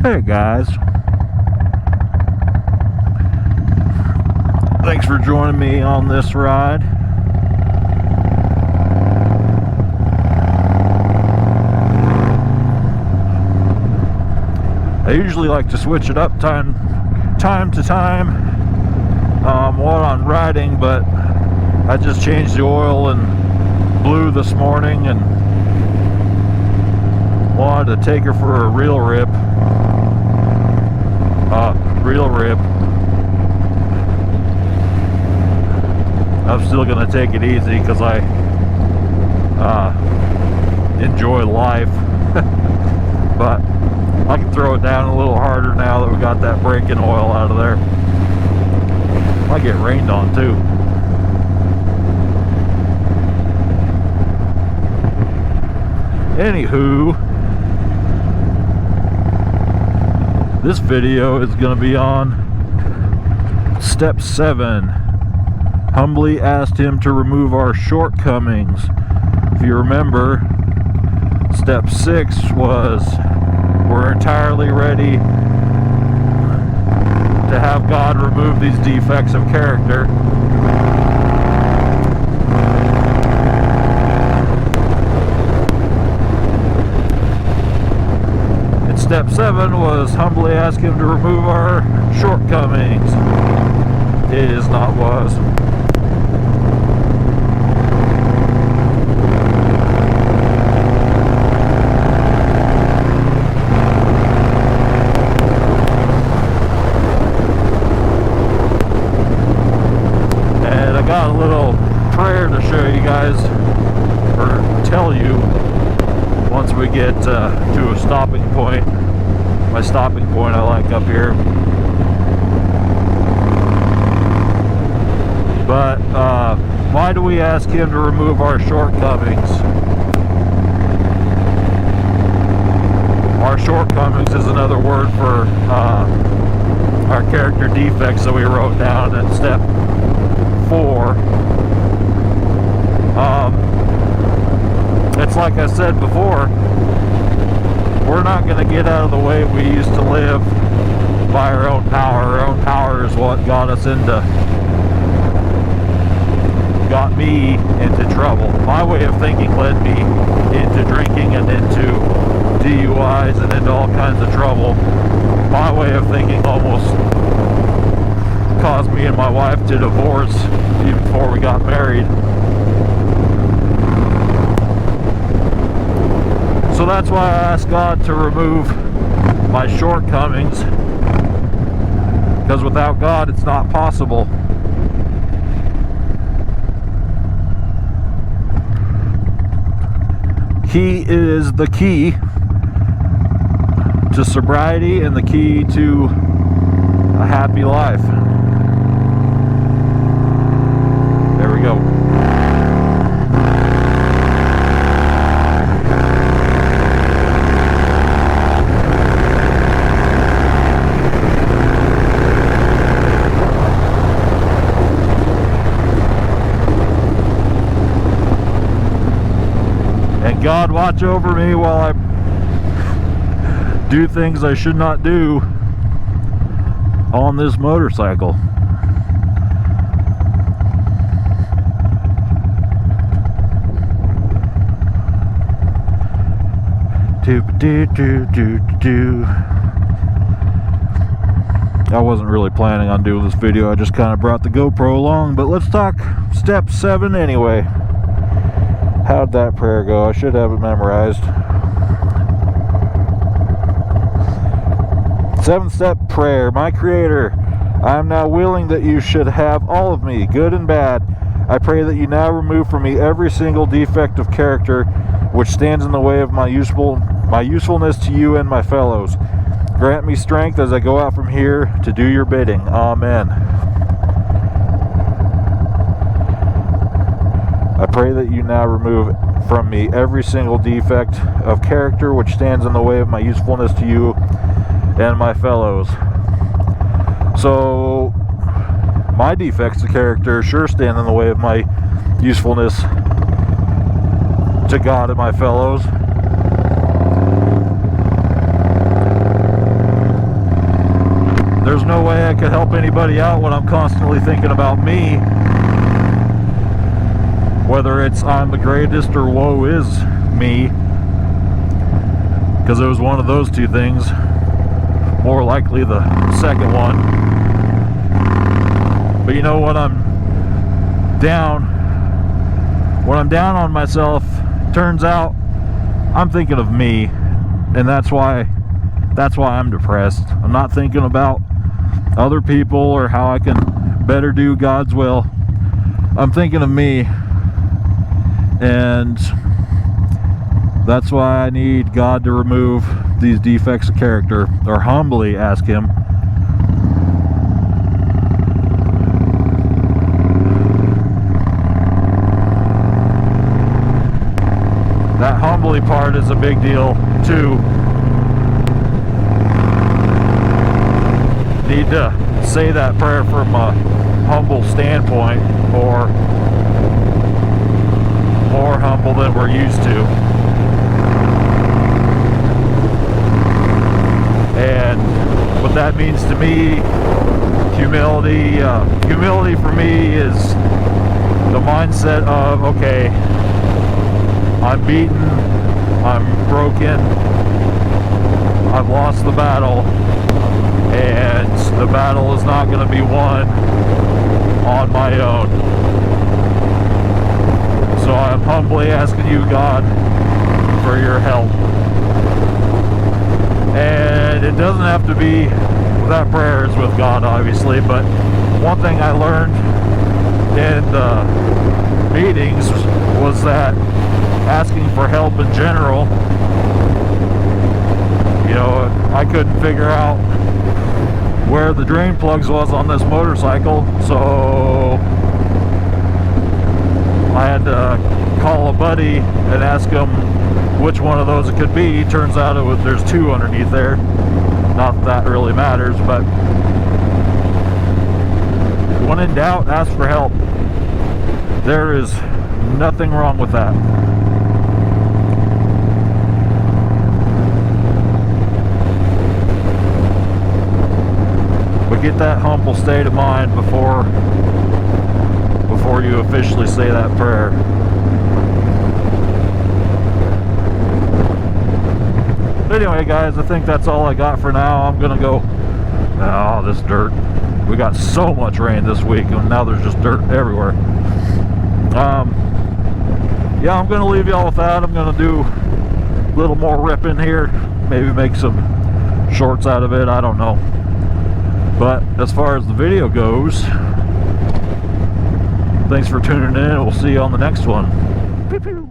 Hey guys, thanks for joining me on this ride. I usually like to switch it up time to time while I'm riding, but I just changed the oil and blue this morning and wanted to take her for a real rip. I'm still gonna take it easy because I enjoy life, but I can throw it down a little harder now that we got that braking oil out of there. Might get rained on too. Anywho, this video is going to be on step 7. Humbly asked him to remove our shortcomings. If you remember, step 6 was we're entirely ready to have God remove these defects of character. And step 7 was humbly ask him to remove our shortcomings. It is not was. Got a little prayer to show you guys, or tell you, once we get to a stopping point. My stopping point I like up here. But why do we ask him to remove our shortcomings? Our shortcomings is another word for our character defects that we wrote down in step 4. It's like I said before, we're not going to get out of the way we used to live by our own power. Our own power is what got me into trouble. My way of thinking led me into drinking and into DUIs and into all kinds of trouble. My way of thinking almost caused me and my wife to divorce even before we got married. So that's why I asked God to remove my shortcomings, because without God it's not possible. He is the key to sobriety and the key to a happy life. There we go. And God watch over me while I do things I should not do on this motorcycle. I wasn't really planning on doing this video, I just kind of brought the GoPro along, but let's talk step 7 anyway. How'd that prayer go? I should have it memorized. 7-step prayer. My Creator, I am now willing that you should have all of me, good and bad. I pray that you now remove from me every single defect of character which stands in the way of my usefulness to you and my fellows. Grant me strength as I go out from here to do your bidding. Amen. I pray that you now remove from me every single defect of character which stands in the way of my usefulness to you and my fellows. So my defects of character sure stand in the way of my usefulness to God and my fellows. there's no way I could help anybody out when I'm constantly thinking about me. Whether it's I'm the greatest or woe is me. Because it was one of those two things. More likely the second one. But you know, when I'm down on myself, turns out I'm thinking of me. And that's why I'm depressed. I'm not thinking about other people or how I can better do God's will. I'm thinking of me. And that's why I need God to remove these defects of character, or humbly ask Him. That humbly part is a big deal too. Need to say that prayer from a humble standpoint, or more humble than we're used to. And what that means to me, humility for me is the mindset of, okay, I'm beaten, I'm broken, I've lost the battle, and the battle is not going to be won on my own. So I'm humbly asking you, God, for your help. And it doesn't have to be that prayer is with God, obviously, but one thing I learned in the meetings was that asking for help in general, you know, I couldn't figure out where the drain plugs was on this motorcycle, so I had to call a buddy and ask him which one of those it could be. Turns out there's two underneath there. Not that really matters, but when in doubt, ask for help. There is nothing wrong with that. But get that humble state of mind before you officially say that prayer. But anyway, guys, I think that's all I got for now. I'm gonna go. Oh, this dirt. We got so much rain this week, and now there's just dirt everywhere. Yeah, I'm gonna leave y'all with that. I'm gonna do a little more ripping here, maybe make some shorts out of it, I don't know. But as far as the video goes, thanks for tuning in. We'll see you on the next one. Pew, pew.